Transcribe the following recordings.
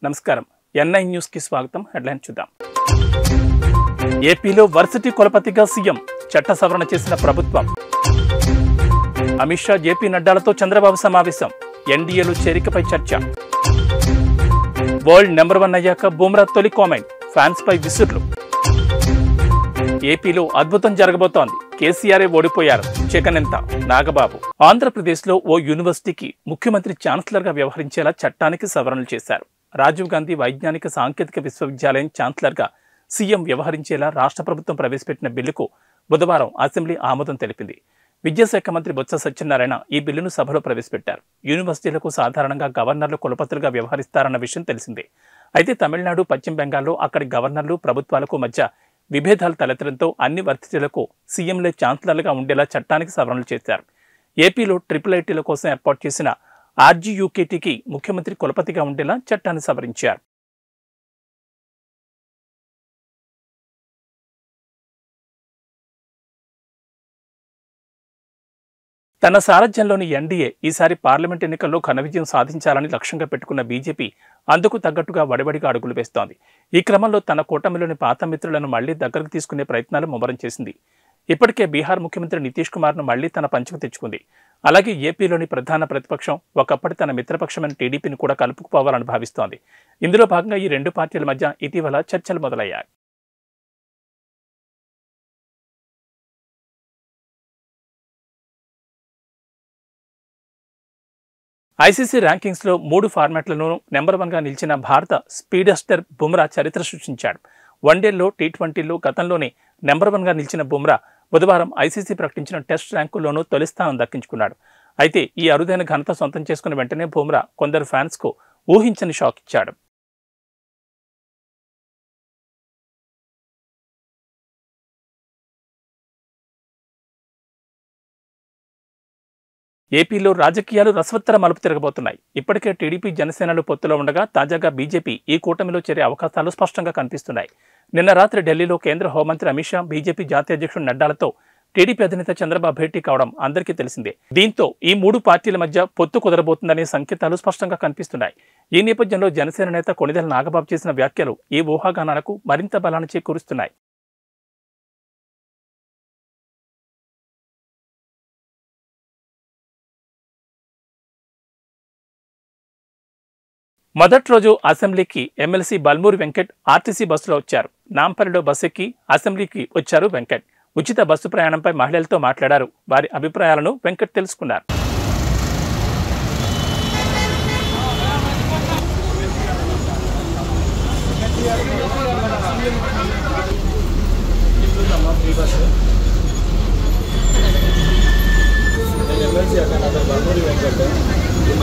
నమస్కారం NI news కి స్వాగతం. హెడ్లైన్ చూద్దాం. ఏపీలో వర్సిటీ కులపతిగా సీఎం చట్ట సవరణ చేసిన ప్రభుత్వం. అమిత్ షా జేపీ నడ్డాలతో చంద్రబాబు సమావేశం. ఎన్డీఏలో చేరికపై చర్చ. వరల్డ్ నెంబర్ 1 అయ్యాక బుమ్రా తొలి కామెంట్, ఫ్యాన్స్ పై విసుర్లు. ఏపీలో అద్భుతం జరగబోతోంది. కేసీఆర్ ఓడిపోయారు, జగన్ ఎంత? నాగబాబు. ఆంధ్రప్రదేశ్లో ఓ యూనివర్సిటీకి ముఖ్యమంత్రి ఛాన్సలర్ గా వ్యవహరించేలా చట్టానికి సవరణలు చేశారు. రాజీవ్ గాంధీ వైజ్ఞానిక సాంకేతిక విశ్వవిద్యాలయం ఛాన్సలర్ గా సీఎం వ్యవహరించేలా రాష్ట్ర ప్రభుత్వం ప్రవేశపెట్టిన బిల్లుకు బుధవారం అసెంబ్లీ ఆమోదం తెలిపింది. విద్యాశాఖ మంత్రి బొత్స సత్యనారాయణ ఈ బిల్లును సభలో ప్రవేశపెట్టారు. యూనివర్సిటీలకు సాధారణంగా గవర్నర్లు కులపతులుగా వ్యవహరిస్తారన్న విషయం తెలిసిందే. అయితే తమిళనాడు, పశ్చిమ బెంగాల్లో అక్కడి గవర్నర్లు, ప్రభుత్వాలకు మధ్య విభేదాలు తలెత్తడంతో అన్ని వర్సిటీలకు సీఎంలే ఛాన్సలర్లుగా ఉండేలా చట్టానికి సవరణలు చేశారు. ఏపీలో IIITల కోసం ఏర్పాటు చేసిన RGUKTకి ముఖ్యమంత్రి కులపతిగా ఉండేలా చట్టాన్ని సవరించారు. తన సారథ్యంలోని ఎన్డీఏ ఈసారి పార్లమెంట్ ఎన్నికల్లో ఘన విజయం సాధించాలని లక్ష్యంగా పెట్టుకున్న బీజేపీ అందుకు తగ్గట్టుగా వడివడిగా అడుగులు వేస్తోంది. ఈ క్రమంలో తన కూటమిలోని పాత మిత్రులను మళ్లీ దగ్గరకు తీసుకునే ప్రయత్నాలు ముమ్మరం చేసింది. ఇప్పటికే బీహార్ ముఖ్యమంత్రి నితీష్ కుమార్ను మళ్లీ తన పంచుకు తెచ్చుకుంది. అలాగే ఏపీలోని ప్రధాన ప్రతిపక్షం ఒకప్పటి తన మిత్రపక్షమైన టీడీపీని కూడా కలుపుకుపోవాలని భావిస్తోంది. ఇందులో భాగంగా ఈ రెండు పార్టీల మధ్య ఇటీవల చర్చలు మొదలయ్యాయి. ఐసీసీ ర్యాంకింగ్స్లో 3 ఫార్మాట్లను నెంబర్ 1గా నిలిచిన భారత స్పీడస్టర్ బుమ్రా చరిత్ర సృష్టించాడు. వన్డేల్లో, టీ20లో గతంలోనే నెంబర్ 1గా నిలిచిన బుమ్రా బుధవారం ఐసీసీ ప్రకటించిన టెస్ట్ ర్యాంకుల్లోనూ తొలి స్థానం దక్కించుకున్నాడు. అయితే ఈ అరుదైన ఘనత సొంతం చేసుకున్న వెంటనే బుమ్రా కొందరు ఫ్యాన్స్కు ఊహించని షాక్ ఇచ్చాడు. ఏపీలో రాజకీయాలు రసవత్తర మలుపు తిరగబోతున్నాయి. ఇప్పటికే టీడీపీ, జనసేనలు పొత్తులో ఉండగా తాజాగా బీజేపీ ఈ కూటమిలో చేరే అవకాశాలు స్పష్టంగా కనిపిస్తున్నాయి. నిన్న రాత్రి ఢిల్లీలో కేంద్ర హోంమంత్రి అమిత్ షా, బీజేపీ జాతీయ అధ్యక్షుడు నడ్డాలతో టీడీపీ అధినేత చంద్రబాబు భేటీ కావడం అందరికీ తెలిసిందే. దీంతో ఈ 3 పార్టీల మధ్య పొత్తు కుదరబోతుందనే సంకేతాలు స్పష్టంగా కనిపిస్తున్నాయి. ఈ నేపథ్యంలో జనసేన నేత కొణిదెల నాగబాబు చేసిన వ్యాఖ్యలు ఈ ఊహాగానాలకు మరింత బలాన్ని చేకూరుస్తున్నాయి. మొదటి రోజు అసెంబ్లీకి ఎమ్మెల్సీ బల్మూరి వెంకట్ ఆర్టీసీ బస్సులో వచ్చారు. నాంపల్లిలో బస్సు ఎక్కి అసెంబ్లీకి వచ్చారు వెంకట్. ఉచిత బస్సు ప్రయాణంపై మహిళలతో మాట్లాడారు. వారి అభిప్రాయాలను వెంకట్ తెలుసుకున్నారు.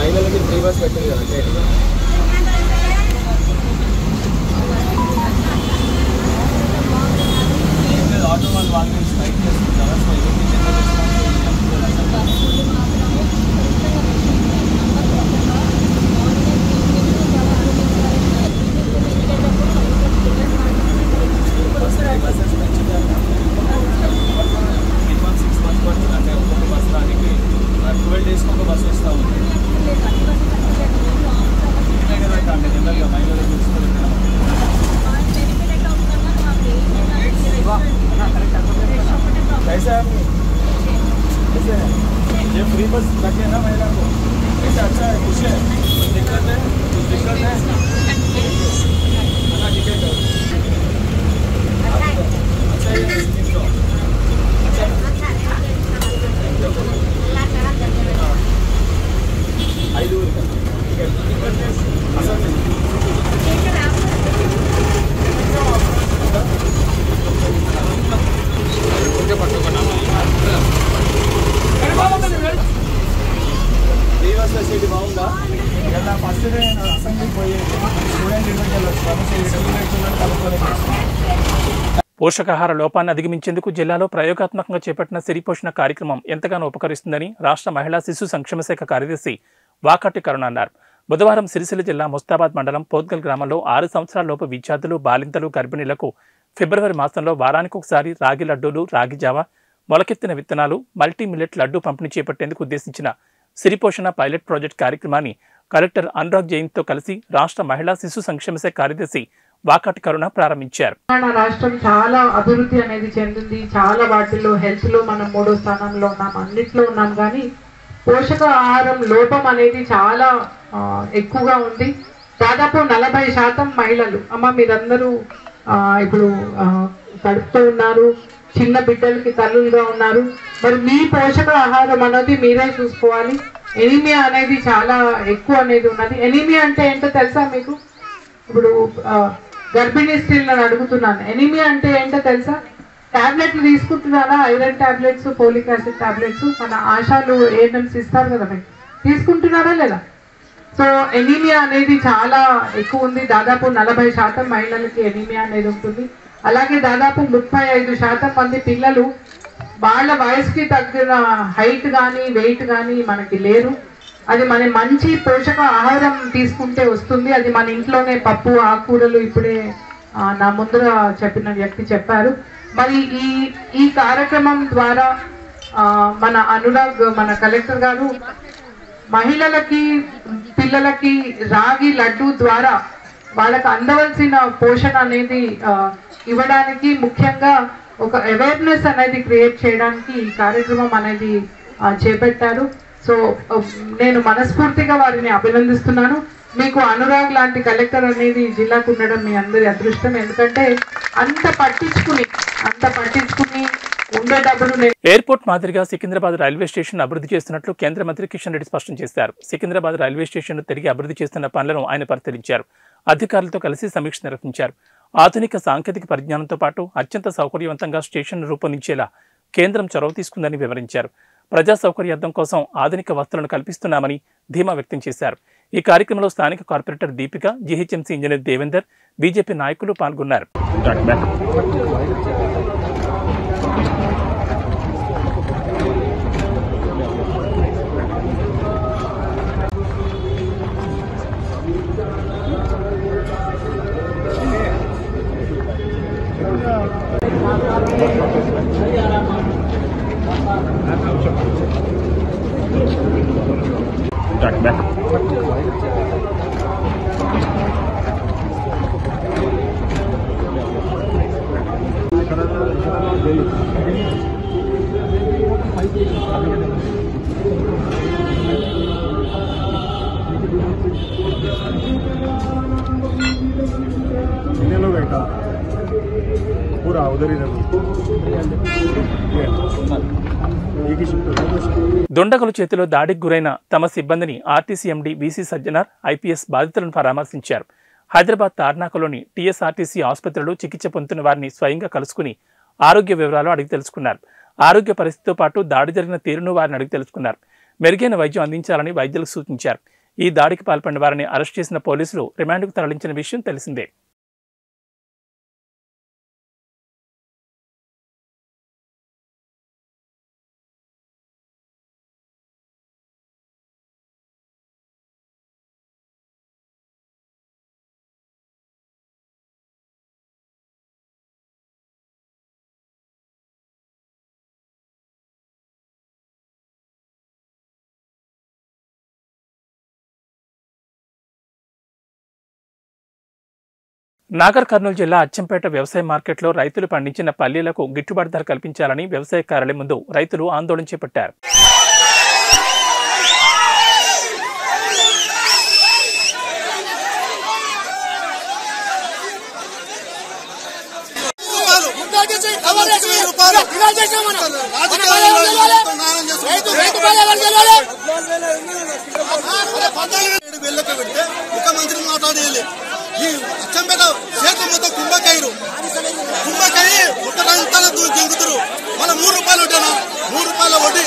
మహిళలకి ఫ్రీ బస్ పెట్టింది కదా. ఆటో వాళ్ళు స్ట్రైక్ చేస్తుంటారా? సో బస్సెస్ పెంచుతారు. 6 months పడుతుంది. అంటే ఒక్కొక్క బస్ రానికి 12 daysకి ఒక బస్సు వస్తూ ఉంది. అంటే జనరల్గా మహిళలు చూసుకొని कैसा है कैसे है ये फ्री बस रखे ना महिला को? कैसे अच्छा है? खुश है? कुछ दिक्कत है? ना टिकट अच्छा है इसको బాగుందా? ఫస్ట్ డే అసెంబ్లీకి పోయి స్టూడెంట్ పోషకాహార లోపాన్ని అధిగమించేందుకు జిల్లాలో ప్రయోగాత్మకంగా చేపట్టిన సిరిపోషణ కార్యక్రమం ఎంతగానో ఉపకరిస్తుందని రాష్ట్ర మహిళా శిశు సంక్షేమ శాఖ కార్యదర్శి వాకాటి కరుణ అన్నారు. బుధవారం సిరిసిల్ల జిల్లా ముస్తాబాద్ మండలం పోత్గల్ గ్రామంలో 6 సంవత్సరాల లోపు విద్యార్థులు, బాలింతలు, గర్భిణీలకు ఫిబ్రవరి మాసంలో వారానికి ఒకసారి రాగి లడ్డూలు, రాగి జావ, మొలకెత్తిన విత్తనాలు, మల్టీ మిల్లెట్ లడ్డూ పంపిణీ చేపట్టేందుకు ఉద్దేశించిన సిరిపోషణ పైలట్ ప్రాజెక్ట్ కార్యక్రమాన్ని కలెక్టర్ అనురాగ్ జైన్తో కలిసి రాష్ట్ర మహిళా శిశు సంక్షేమ శాఖ కార్యదర్శి వాకాటి కరుణ ప్రారంభించారు. మన రాష్ట్రం చాలా అభివృద్ధి అనేది చెందింది. చాలా వాటిల్లో హెల్త్ లో మనం 3వ స్థానంలో ఉన్నాం, అన్నిట్లో ఉన్నాం. కానీ పోషక ఆహారం లోపం అనేది చాలా ఎక్కువగా ఉంది. దాదాపు 40% మహిళలు మీరందరూ ఇప్పుడు కడుపుతో ఉన్నారు, చిన్న బిడ్డలకి తల్లులుగా ఉన్నారు. మరి మీ పోషక ఆహారం అనేది మీరే చూసుకోవాలి. ఎనీమియా అనేది చాలా ఎక్కువ అనేది ఉన్నది. ఎనీమియా అంటే ఏంటో తెలుసా మీకు? ఇప్పుడు గర్భిణీ స్త్రీలను అడుగుతున్నాను, ఎనీమియా అంటే ఏంటో తెలుసా? టాబ్లెట్లు తీసుకుంటున్నారా? Iron tablets, folic acid tablets మన ఆశాలు ఏఎన్ఎంస్ ఇస్తారు కదా, మీకు తీసుకుంటున్నారా లేదా? సో ఎనీమియా అనేది చాలా ఎక్కువ ఉంది. దాదాపు 40% మహిళలకి ఎనీమియా అనేది ఉంటుంది. అలాగే దాదాపు 35% మంది పిల్లలు వాళ్ళ వయసుకి తగ్గిన హైట్ కానీ వెయిట్ కానీ మనకి లేరు. అది మన మంచి పోషక ఆహారం తీసుకుంటే వస్తుంది. అది మన ఇంట్లోనే పప్పు, ఆకుకూరలు ఇప్పుడే నా ముందర చెప్పిన వ్యక్తి చెప్పారు. మరి ఈ కార్యక్రమం ద్వారా మన అనురాగ్, మన కలెక్టర్ గారు మహిళలకి, పిల్లలకి రాగి లడ్డు ద్వారా వాళ్ళకి అందవలసిన పోషణ అనేది ఇవ్వడానికి, ముఖ్యంగా ఒక అవేర్నెస్ అనేది క్రియేట్ చేయడానికి ఈ కార్యక్రమం అనేది చేపట్టారు. సో నేను మనస్ఫూర్తిగా వారిని అభినందిస్తున్నాను. మీకు అనురాగ్ లాంటి కలెక్టర్ అనేది జిల్లాకు ఉండడం మీ అందరి అదృష్టం. ఎందుకంటే అంత పట్టించుకుని ఉండేటప్పుడు. ఎయిర్పోర్ట్ మాదిరిగా సికింద్రాబాద్ రైల్వే స్టేషన్ అభివృద్ధి చేస్తున్నట్లు కేంద్ర మంత్రి కిషన్ రెడ్డి స్పష్టం చేశారు. సికింద్రాబాద్ రైల్వే స్టేషన్ తిరిగి అభివృద్ధి చేస్తున్న పనులను ఆయన పరిశీలించారు. అధికారులతో కలిసి సమీక్ష నిర్వహించారు. ఆధునిక సాంకేతిక పరిజ్ఞానంతో పాటు అత్యంత సౌకర్యవంతంగా స్టేషన్ రూపొందించేలా కేంద్రం చొరవ తీసుకుందని వివరించారు. ప్రజా సౌకర్యార్థం కోసం ఆధునిక వసతులను కల్పిస్తున్నామని ధీమా వ్యక్తం చేశారు. ఈ కార్యక్రమంలో స్థానిక corporator Deepika, GHMC engineer Devender, BJP నాయకులు పాల్గొన్నారు. पूरा उधर ही దుండగుల చేతిలో దాడికి గురైన తమ సిబ్బందిని RTC MD VC Sajjanar, IPS బాధితులను పరామర్శించారు. హైదరాబాద్ తార్నాకలోని టీఎస్ఆర్టీసీ ఆసుపత్రిలో చికిత్స పొందుతున్న వారిని స్వయంగా కలుసుకుని ఆరోగ్య వివరాలు అడిగి తెలుసుకున్నారు. ఆరోగ్య పరిస్థితితో పాటు దాడి జరిగిన తీరును వారిని అడిగి తెలుసుకున్నారు. మెరుగైన వైద్యం అందించాలని వైద్యులకు సూచించారు. ఈ దాడికి పాల్పడిన వారిని అరెస్ట్ చేసిన పోలీసులు రిమాండ్కు తరలించిన విషయం తెలిసిందే. నాగర్ కర్నూలు జిల్లా అచ్చంపేట వ్యవసాయ మార్కెట్లో రైతులు పండించిన పల్లీలకు గిట్టుబాటు ధర కల్పించాలని వ్యవసాయ కార్యాలయం ముందు రైతులు ఆందోళన చేపట్టారు. ముఖ్యమంత్రి మాట్లాడేయాలి. ఈ అచ్చంపేట చేతులు మొత్తం కుంభకాయలు ఉత్తరాంతాల దింగుతారు. మన 3 రూపాయలు వడ్డీనా, 3 రూపాయల వడ్డీ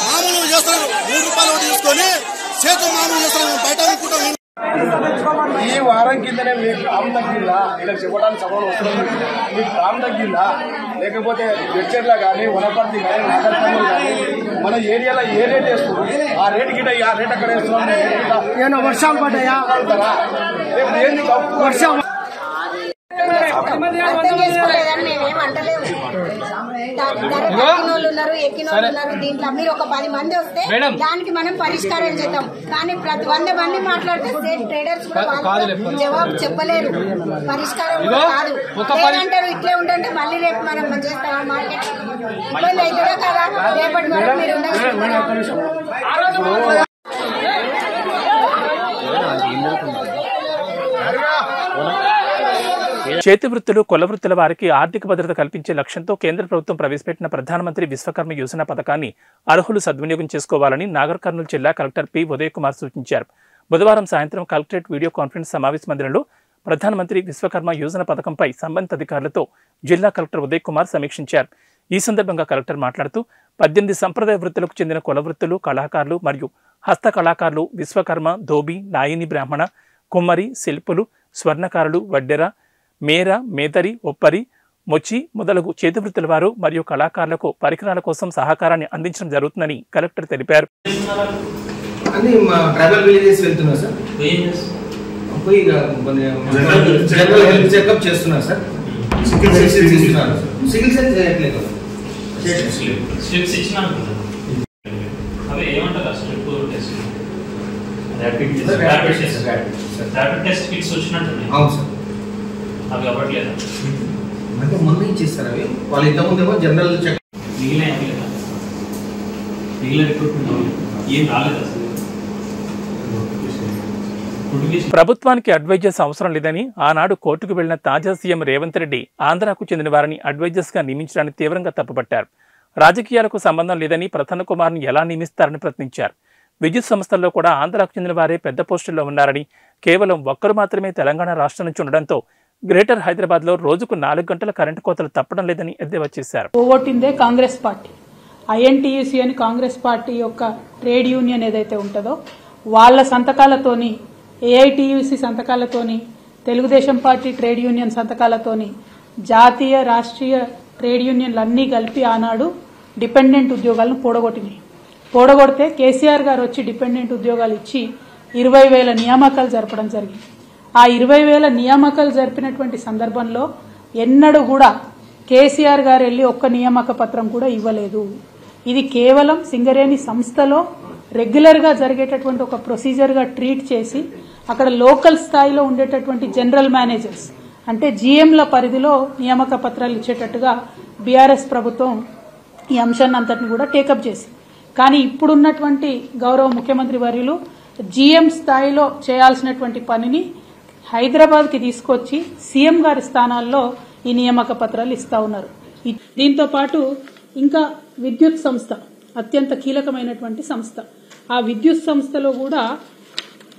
మామూలు చేస్తారు. 3 రూపాయల వడ్డీ తీసుకొని చేతులు మామూలు చేస్తారు. బయట అనుకుంటాం. ఈ వారం కిందనే మీకు కామ్ తగ్గిందా? ఇలా చెప్పడానికి సభలు వస్తుంది. మీకు కామ్ తగ్గిందా? లేకపోతే వెచ్చర్లా కానీ, వనపర్తి కానీ, నాగర్ కర్నూలు కానీ మన ఏరియాలో ఏ రేట్ వేస్తుంది? ఆ రేట్ గిట్ట ఆ రేట్ అక్కడ వేస్తున్నాం. వర్షాలు పడ్డాయా? ఏంది వర్షం తక్కినోళ్ళు ఉన్నారు, ఎక్కినోళ్ళు ఉన్నారు. దీంట్లో మీరు ఒక 10 మంది వస్తే దానికి మనం పరిష్కారం చేద్దాం. కానీ ప్రతి 100 మంది మాట్లాడితే స్టేట్ ట్రేడర్స్ కూడా జవాబు చెప్పలేరు, పరిష్కారం కూడా కాదు. ఏమంటారు, ఇట్లే ఉంటుంటే మళ్ళీ రేపు మనం చేస్తాం మార్కెట్ ఇబ్బంది అవుతుందా కదా, రేపటి వరకు మీరు ఉండదు. చేతి వృత్తులు, కుల వృత్తుల వారికి ఆర్థిక భద్రత కల్పించే లక్ష్యంతో కేంద్ర ప్రభుత్వం ప్రవేశపెట్టిన ప్రధానమంత్రి విశ్వకర్మ యోజన పథకాన్ని అర్హులు సద్వినియోగం చేసుకోవాలని నాగర్ కర్నూలు జిల్లా కలెక్టర్ పి ఉదయ్ కుమార్ సూచించారు. బుధవారం సాయంత్రం కలెక్టరేట్ వీడియో కాన్ఫరెన్స్ సమావేశ మందిరంలో ప్రధానమంత్రి విశ్వకర్మ యోజన పథకంపై సంబంధిత అధికారులతో జిల్లా కలెక్టర్ ఉదయ్ కుమార్ సమీక్షించారు. ఈ సందర్భంగా కలెక్టర్ మాట్లాడుతూ 18 సంప్రదాయ వృత్తులకు చెందిన కుల వృత్తులు, కళాకారులు మరియు హస్త కళాకారులు, విశ్వకర్మ, ధోబి, నాయిని బ్రాహ్మణ, కుమ్మరి, శిల్పులు, స్వర్ణకారులు, వడ్డెర, మేర, మేదరి, ఒప్పరి, మొచ్చి మొదలగు చేతి వృత్తుల వారు మరియు కళాకారులకు పరికరాల కోసం సహకారాన్ని అందించడం జరుగుతుందని కలెక్టర్ తెలిపారు. అంటే ముందు ఇచ్చేస్తారు అవి, వాళ్ళు ఇంతకుముందేమో జనరల్ చెక్ ప్రభుత్వానికి అడ్వైజర్స్ అవసరం లేదని ఆనాడు కోర్టుకు వెళ్లిన తాజా సీఎం రేవంత్ రెడ్డి ఆంధ్రాకు చెందిన వారిని అడ్వైజర్స్ గా నియమించడాన్ని తీవ్రంగా తప్పుపట్టారు. రాజకీయాలకు సంబంధం లేదని ప్రసన్న కుమార్ని ఎలా నియమిస్తారని ప్రశ్నించారు. విద్యుత్ సంస్థల్లో కూడా ఆంధ్రాకు చెందిన వారే పెద్ద పోస్టుల్లో ఉన్నారని, కేవలం ఒక్కరు మాత్రమే తెలంగాణ రాష్ట్రం నుంచి ఉండడంతో గ్రేటర్ హైదరాబాద్ లో రోజుకు 4 గంటల కరెంటు కోతలు తప్పడం లేదని ఎద్దేవా చేశారు. పోగొట్టిందే కాంగ్రెస్ పార్టీ. ఐఎన్టీయూసీ అని కాంగ్రెస్ పార్టీ యొక్క ట్రేడ్ యూనియన్ ఏదైతే ఉంటుందో వాళ్ళ సంతకాలతోని, ఏఐటీయూసీ సంతకాలతోని, తెలుగుదేశం పార్టీ ట్రేడ్ యూనియన్ సంతకాలతోని జాతీయ, రాష్ట్రీయ ట్రేడ్ యూనియన్లు అన్నీ కలిపి ఆనాడు డిపెండెంట్ ఉద్యోగాలను పోడగొడితే కేసీఆర్ గారు వచ్చి డిపెండెంట్ ఉద్యోగాలు ఇచ్చి 20,000 నియామకాలు జరపడం జరిగింది. ఆ 20,000 నియామకాలు జరిపినటువంటి సందర్భంలో ఎన్నడూ కూడా కేసీఆర్ గారు వెళ్లి ఒక్క నియామక పత్రం కూడా ఇవ్వలేదు. ఇది కేవలం సింగరేణి సంస్థలో రెగ్యులర్ గా జరిగేటటువంటి ఒక ప్రొసీజర్ గా ట్రీట్ చేసి అక్కడ లోకల్ స్థాయిలో ఉండేటటువంటి జనరల్ మేనేజర్స్ అంటే జీఎంల పరిధిలో నియామక పత్రాలు ఇచ్చేటట్టుగా బీఆర్ఎస్ ప్రభుత్వం ఈ అంశాన్ని అంతటిని కూడా టేకప్ చేసి, కానీ ఇప్పుడున్నటువంటి గౌరవ ముఖ్యమంత్రి వర్యులు జీఎం స్థాయిలో చేయాల్సినటువంటి పనిని హైదరాబాద్కి తీసుకొచ్చి సీఎం గారి స్థానాల్లో ఈ నియామక పత్రాలు ఇస్తా ఉన్నారు. దీంతో పాటు ఇంకా విద్యుత్ సంస్థ అత్యంత కీలకమైనటువంటి సంస్థ. ఆ విద్యుత్ సంస్థలో కూడా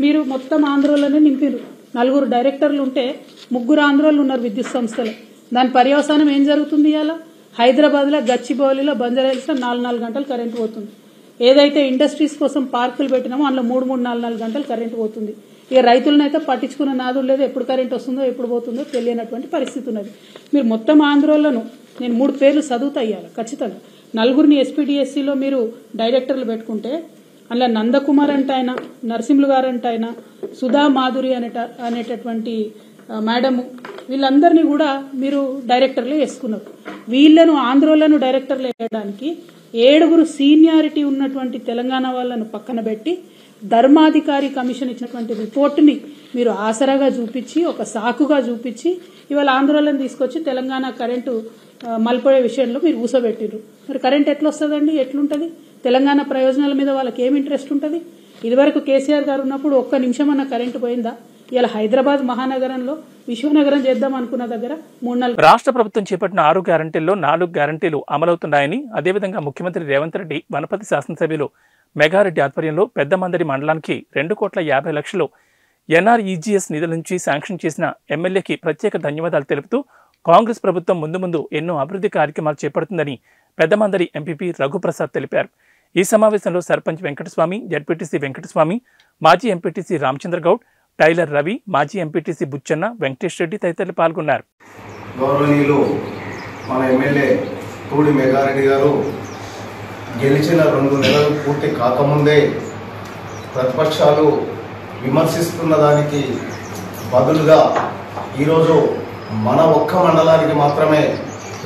మీరు మొత్తం ఆంధ్రలోనే నింపారు. 4 డైరెక్టర్లు ఉంటే 3 ఆంధ్రోళ్ళు ఉన్నారు విద్యుత్ సంస్థలో. దాని పర్యవసానం ఏం జరుగుతుంది? ఇలా హైదరాబాద్లో గచ్చిబౌలిలో బంజారాహిల్స్లో 4 గంటలు కరెంటు పోతుంది. ఏదైతే ఇండస్ట్రీస్ కోసం పార్కులు పెట్టినామో అందులో 3-4 గంటలు కరెంటు పోతుంది. ఇక రైతులనైతే పట్టించుకున్న నాదులు లేదు, ఎప్పుడు కరెంట్ వస్తుందో ఎప్పుడు పోతుందో తెలియనటువంటి పరిస్థితి ఉన్నది. మీరు మొత్తం ఆంధ్రోళ్లను నేను 3 పేర్లు చదువుతా ఇయ్యాలి ఖచ్చితంగా. 4 ఎస్పీడీఎస్సీలో మీరు డైరెక్టర్లు పెట్టుకుంటే అందులో నందకుమార్ అంటే ఆయన, నరసింహులు గారు అంటే ఆయన, సుధా మాధురి అనేటటువంటి మేడము, వీళ్ళందరినీ కూడా మీరు డైరెక్టర్లు వేసుకున్నారు. వీళ్లను ఆంధ్రోళ్లను డైరెక్టర్లు వేయడానికి 7 సీనియారిటీ ఉన్నటువంటి తెలంగాణ వాళ్ళను పక్కన పెట్టి ధర్మాధికారి కమిషన్ ఇచ్చినటువంటి రిపోర్టుని మీరు ఆసరాగా చూపించి, ఒక సాకుగా చూపించి ఇవాళ ఆంధ్రోళన తీసుకొచ్చి తెలంగాణ కరెంటు మలిపోయే విషయంలో మీరు ఊసబెట్టిరు. మరి కరెంట్ ఎట్లా వస్తుందండి? ఎట్లుంటది? తెలంగాణ ప్రయోజనాల మీద వాళ్ళకి ఏం ఇంట్రెస్ట్ ఉంటుంది? ఇదివరకు కేసీఆర్ గారు ఉన్నప్పుడు ఒక్క నిమిషం అన్న కరెంటు పోయిందా? ఇలా హైదరాబాద్ మహానగరంలో విశ్వనగరం చేద్దాం అనుకున్న దగ్గర 3-4 రాష్ట్ర ప్రభుత్వం చేపట్టిన 6 గ్యారంటీల్లో 4 గ్యారంటీలు అమలవుతున్నాయని, అదేవిధంగా ముఖ్యమంత్రి రేవంత్ రెడ్డి వనపర్తి శాసనసభ్యులు మెగారెడ్డి ఆధ్వర్యంలో పెద్దమందరి మండలానికి 2,50,00,000 ఎన్ఆర్ఈజీఎస్ నిధుల నుంచి శాంక్షన్ చేసిన ఎమ్మెల్యేకి ప్రత్యేక ధన్యవాదాలు తెలుపుతూ కాంగ్రెస్ ప్రభుత్వం ముందు ఎన్నో అభివృద్ధి కార్యక్రమాలు చేపడుతుందని పెద్దమందరి ఎంపీపీ రఘుప్రసాద్ తెలిపారు. ఈ సమావేశంలో సర్పంచ్ వెంకటస్వామి, జడ్పీటీసీ వెంకటస్వామి, మాజీ ఎంపీటీసీ రామచంద్రగౌడ్, టైలర్ రవి, మాజీ ఎంపీటీసీ బుచ్చన్న, వెంకటేష్ రెడ్డి తదితరులు పాల్గొన్నారు. గౌరవనీయులు మన ఎమ్మెల్యే తూడి మెగారెడ్డి గారు గెలిచిన 2 నెలలు పూర్తి కాకముందే ప్రతిపక్షాలు విమర్శిస్తున్న దానికి బదులుగా ఈరోజు మన ఒక్క మండలానికి మాత్రమే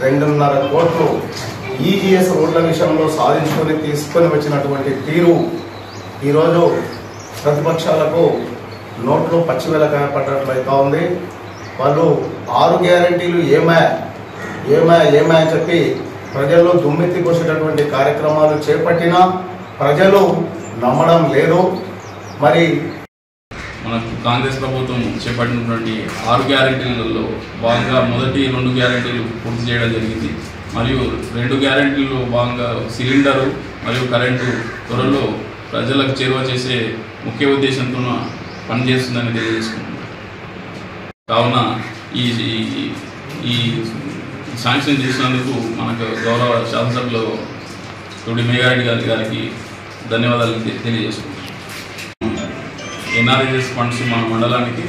2.5 కోట్లు ఈజీఎస్ రోడ్ల విషయంలో సాధించుకొని తీసుకొని వచ్చినటువంటి తీరు ఈరోజు ప్రతిపక్షాలకు నోట్లో పచ్చిమిరకాయ పడ్డట్లయితా ఉంది. వాళ్ళు 6 గ్యారెంటీలు ఏమా అని చెప్పి ప్రజల్లో దుమ్మెత్తి పోసేటటువంటి కార్యక్రమాలు చేపట్టినా ప్రజలు నమ్మడం లేదు. మరి మనకు కాంగ్రెస్ ప్రభుత్వం చేపట్టినటువంటి 6 గ్యారెంటీలలో భాగంగా మొదటి 2 గ్యారెంటీలు పూర్తి చేయడం జరిగింది. మరియు 2 గ్యారెంటీల్లో భాగంగా సిలిండరు మరియు కరెంటు త్వరలో ప్రజలకు చేరువ చేసే ముఖ్య ఉద్దేశంతో పనిచేస్తుందని తెలియజేసుకుంటున్నాం. కావున ఈ శాంక్షన్ చేసినందుకు మనకు గౌరవ శాసనసభలో తోడి మేఘారెడ్డి గారికి ధన్యవాదాలు తెలియజేసుకుంటున్నాం. ఎన్ఆర్ఎస్ ఫండ్స్ మన మండలానికి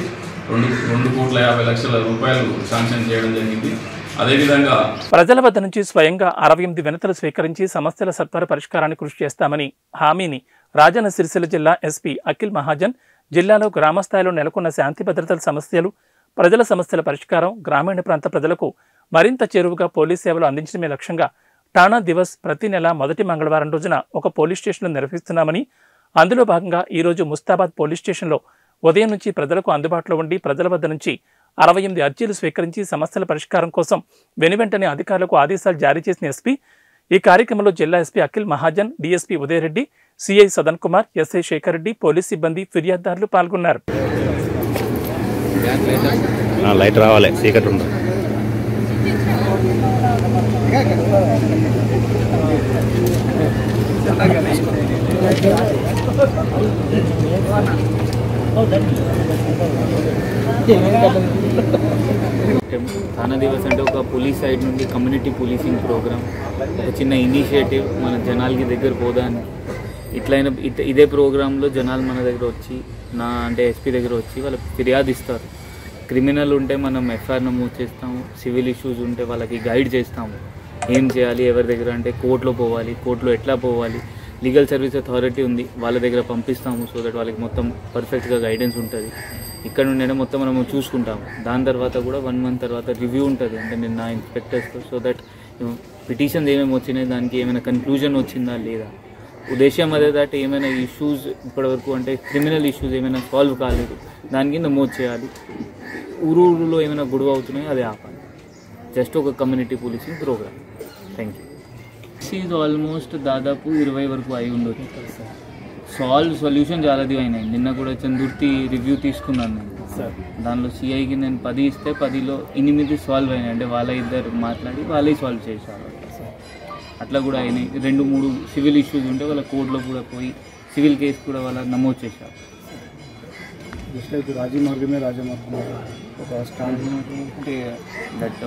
2,50,00,000 రూపాయలు శాంక్షన్ చేయడం జరిగింది. అదేవిధంగా ప్రజల వద్ద నుంచి స్వయంగా 68 వినతులు స్వీకరించి సమస్యల సత్వర పరిష్కారానికి కృషి చేస్తామని హామీని రాజన్న సిరిసిల్ల జిల్లా ఎస్పీ అఖిల్ మహాజన్ జిల్లాలో గ్రామస్థాయిలో నెలకొన్న శాంతి భద్రతల సమస్యలు, ప్రజల సమస్యల పరిష్కారం, గ్రామీణ ప్రాంత ప్రజలకు మరింత చేరువుగా పోలీస్ సేవలు అందించడమే లక్ష్యంగా ఠాణా దివస్ ప్రతి నెల మొదటి మంగళవారం రోజున ఒక పోలీస్ స్టేషన్లో నిర్వహిస్తున్నామని, అందులో భాగంగా ఈరోజు ముస్తాబాద్ పోలీస్ స్టేషన్లో ఉదయం నుంచి ప్రజలకు అందుబాటులో ఉండి ప్రజల వద్ద నుంచి 68 అర్జీలు స్వీకరించి సమస్యల పరిష్కారం కోసం వెనువెంటనే అధికారులకు ఆదేశాలు జారీ చేసిన ఎస్పీ ఈ కార్యక్రమంలో జిల్లా SP Akhil Mahajan, DSP Udaya Reddy, CI Sadan Kumar, SI Shekar Reddy, police సిబ్బంది, ఫిర్యాదుదారులు పాల్గొన్నారు. లైట్ రావాలి, చీకటి ఉంది. థానా దివస్ అంటే ఒక పోలీస్ సైడ్ నుండి కమ్యూనిటీ పోలీసింగ్ ప్రోగ్రామ్, ఒక చిన్న ఇనిషియేటివ్ మన జనాలకి దగ్గర పోదాన్ని. ఇదే ప్రోగ్రాంలో జనాలు మన దగ్గర వచ్చి అంటే ఎస్పీ దగ్గర వచ్చి వాళ్ళకి ఫిర్యాదు ఇస్తారు. క్రిమినల్ ఉంటే మనం ఎఫ్ఐఆర్ నమోదు చేస్తాము, సివిల్ ఇష్యూస్ ఉంటే వాళ్ళకి గైడ్ చేస్తాము. ఏం చేయాలి, ఎవరి దగ్గర అంటే కోర్టులో పోవాలి, కోర్టులో ఎట్లా పోవాలి, లీగల్ సర్వీస్ అథారిటీ ఉంది వాళ్ళ దగ్గర పంపిస్తాము. సో దట్ వాళ్ళకి మొత్తం పర్ఫెక్ట్గా గైడెన్స్ ఉంటుంది. ఇక్కడ నుండి మొత్తం మనము చూసుకుంటాము. దాని తర్వాత కూడా 1 month తర్వాత రివ్యూ ఉంటుంది, అంటే నిన్న ఇన్స్పెక్టర్స్తో. సో దట్ పిటిషన్స్ ఏమేమి వచ్చినాయి, దానికి ఏమైనా కన్క్లూజన్ వచ్చిందా లేదా, ఉద్దేశం అదే దట్ ఏమైనా ఇష్యూస్ ఇప్పటివరకు అంటే క్రిమినల్ ఇష్యూస్ ఏమైనా సాల్వ్ కాలేదు దానికి నమోదు చేయాలి. ఊరూరులో ఏమైనా గొడవ అవుతున్నాయో అదే ఆపాలి. జస్ట్ ఒక community policing program. Thank you. Is almost దాదాపు 20 వరకు అయి ఉండొచ్చు సార్. సొల్యూషన్ చాలాది అయినాయి. నిన్న కూడా చందుర్తి రివ్యూ తీసుకున్నాను నేను సార్. దానిలో సిఐకి నేను 10 ఇస్తే 10లో 8 సాల్వ్ అయినాయి. అంటే వాళ్ళ ఇద్దరు మాట్లాడి వాళ్ళే సాల్వ్ చేశారు. అట్లా కూడా అయినాయి. 2-3 సివిల్ ఇష్యూస్ ఉంటే వాళ్ళ కోర్టులో కూడా పోయి సివిల్ కేసు కూడా వాళ్ళ నమోదు చేశారు. జస్ట్ లైక్ రాజమార్గమే రాజమార్గం ఒక స్టాండ్ అంటే దట్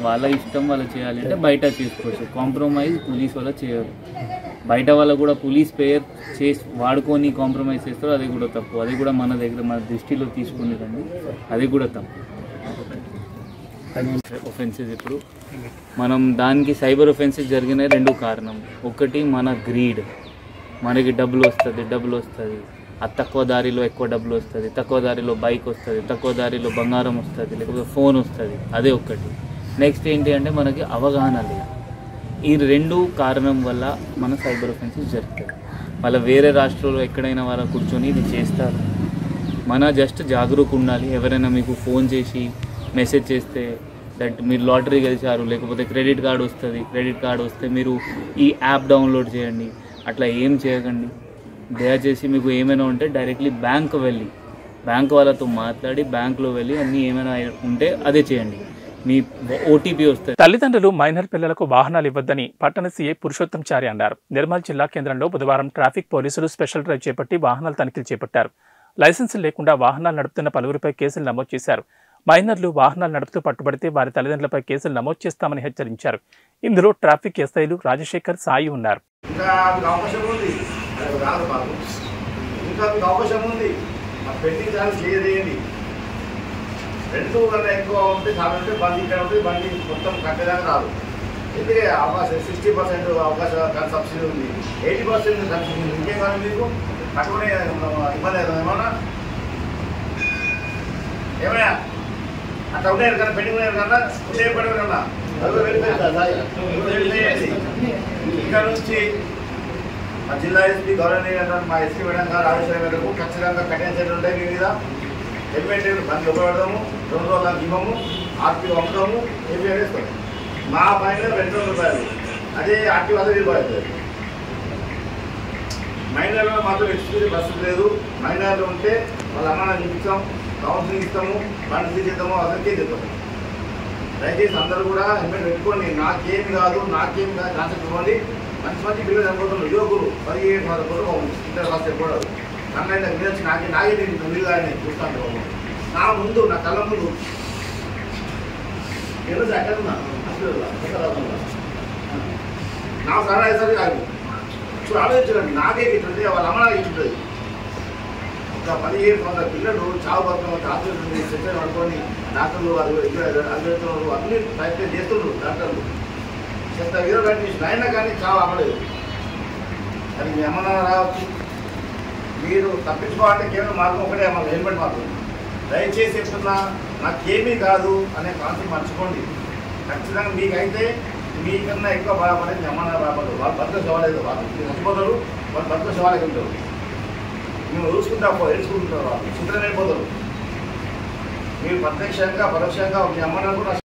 వాళ్ళ ఇష్టం వాళ్ళు చేయాలి. అంటే బయట చేసుకోవచ్చు, కాంప్రమైజ్ పోలీస్ వల్ల చేయరు. బయట వాళ్ళ కూడా పోలీస్ పేరు చేసి వాడుకొని కాంప్రమైజ్ చేస్తారు, అది కూడా తప్పు. అది కూడా మన దగ్గర మన దృష్టిలో తీసుకుని రండి, అది కూడా తప్పు. ఒఫెన్సెస్ ఇప్పుడు మనం దానికి సైబర్ ఒఫెన్సెస్ జరిగిన 2 కారణం. ఒకటి మన గ్రీడ్, మనకి డబ్బులు వస్తుంది, అది తక్కువ దారిలో ఎక్కువ డబ్బులు వస్తుంది, తక్కువ దారిలో బైక్ వస్తుంది, తక్కువ దారిలో బంగారం వస్తుంది, లేకపోతే ఫోన్ వస్తుంది, అదే ఒకటి. నెక్స్ట్ ఏంటి అంటే మనకి అవగాహన లేదు. ఈ 2 కారణం వల్ల మన సైబర్ ఒఫెన్సెస్ జరుగుతాయి. వాళ్ళ వేరే రాష్ట్రంలో ఎక్కడైనా వాళ్ళ కూర్చొని ఇది చేస్తారు. మన జస్ట్ జాగరూక ఉండాలి. ఎవరైనా మీకు ఫోన్ చేసి మెసేజ్ చేస్తే దట్ మీరు లాటరీ గెలిచారు, లేకపోతే క్రెడిట్ కార్డు వస్తుంది, క్రెడిట్ కార్డు వస్తే మీరు ఈ యాప్ డౌన్లోడ్ చేయండి, అట్లా ఏం చేయకండి. దయచేసి మీకు ఏమైనా ఉంటే డైరెక్ట్లీ బ్యాంక్ వెళ్ళి బ్యాంక్ వాళ్ళతో మాట్లాడి బ్యాంకులో వెళ్ళి అన్నీ ఏమైనా ఉంటే అదే చేయండి. మీ ఓటీపీ వస్తుంది. తల్లిదండ్రులు మైనర్ పిల్లలకు వాహనాలు ఇవ్వద్దని పట్టణ సీఐ పురుషోత్తం చారి అన్నారు. నిర్మల్ జిల్లా కేంద్రంలో బుధవారం ట్రాఫిక్ పోలీసులు స్పెషల్ డ్రైవ్ చేపట్టి వాహనాల తనిఖీలు చేపట్టారు. లైసెన్సులు లేకుండా వాహనాలు నడుపుతున్న పలువురిపై కేసులు నమోదు చేశారు. మైనర్లు వాహనాలు నడుపుతూ పట్టుబడితే వారి తల్లిదండ్రులపై కేసులు నమోదు చేస్తామని హెచ్చరించారు. ఇందులో ట్రాఫిక్ ఎస్ఐలు రాజశేఖర్, సాయి ఉన్నారు. రెండు కన్నా ఎక్కువ ఉంటే కాబట్టి బండి ఇక్కడ ఉంటుంది, బండి మొత్తం కట్టేదాకా రాదు. ఎందుకంటే అవకాశం 60% అవకాశం సబ్సిడీ ఉంది, 80% సబ్సిడీ ఉంది. ఇంకేం కాదు మీకు తక్కువనే ఇబ్బంది అవుతుంది. ఏమన్నా అట్లా ఉన్నాయి కదా, పెండింగ్ ఉన్నాయి కదా, ఉంటే పడి కన్నా ఇక్కడ నుంచి మా జిల్లా ఎస్పీ గవర్నర్ మా ఎస్పీ మేడం గారు ఆదేశాల మేరకు ఖచ్చితంగా కఠిన చర్యలు ఉంటాయి. మీ మీద హెల్మెట్ బండి ఉపయోగపడదాము, 2 రోజులకు ఇవ్వము, ఆర్టీ అమ్ముతాము, ఏపీ వేస్తాము. మా పైన 200 రూపాయలు, అదే ఆర్టీ వల్ల రూపాయలు. మైనర్లో మాత్రం ఎక్స్క్లూజివ్ బస్సు లేదు. మైనర్లు ఉంటే వాళ్ళ అమ్మాయిని చూపిస్తాం, కౌన్సిలింగ్ ఇస్తాము, బండి తీసేద్దాము, అతనికే చెప్తాము. దయచేసి అందరూ కూడా హెల్మెట్ పెట్టుకోండి. నాకేమి కాదు కాన్సెప్ట్ ఇవ్వండి. మంచి పిల్లలు చనిపోతున్నారు, యువకులు 17 సంవత్సరాలు ఇంటర్ క్లాస్ చెప్పకూడదు. నన్నైతే మీరు నాకే వీళ్ళు కానీ చూస్తాను. నా ముందు నా కళ్ళ ముందు తెలుసు ఎక్కడున్నా నా సలహా వేసరి కాదు. ఇప్పుడు ఆలోచించండి, నాకే ఇట్లుంటే వాళ్ళ అమ్మ నాకు ఇట్లుంటుంది. ఒక 17 సంవత్సరాల పిల్లలు చావు పడుతున్న హాస్పిటల్ సెక్షన్ అనుకోని డాక్టర్లు అధివేతులు అన్ని ప్రయత్నం చేస్తున్నారు. డాక్టర్లు చెత్త వీరో కండిషన్ అయినా కానీ చావు అమ్మలేదు. అది మీ అమ్మ రావచ్చు. మీరు తప్పించుకోవాలంటే కేవలం మార్గం ఒకటే, మాకు హెల్మెట్ మార్గం. దయచేసి చెప్తున్నా, నాకేమీ కాదు అనే కాన్సెప్ట్ మర్చిపోండి. ఖచ్చితంగా మీకైతే మీకన్నా ఎక్కువ బాధపడేది మీ అమ్మ బాధపడదు. వాళ్ళు బతుకు శవాలేదు, వాళ్ళు చచ్చిపోతారు, వాళ్ళు బతుకు శవాలకి ఉంటారు. మేము చూసుకుంటా ఎంచుకుంటున్నారు, వాళ్ళు చిత్రం అయిపోతారు. మీరు ప్రత్యక్షంగా పరోక్షంగా మీ అమ్మను కూడా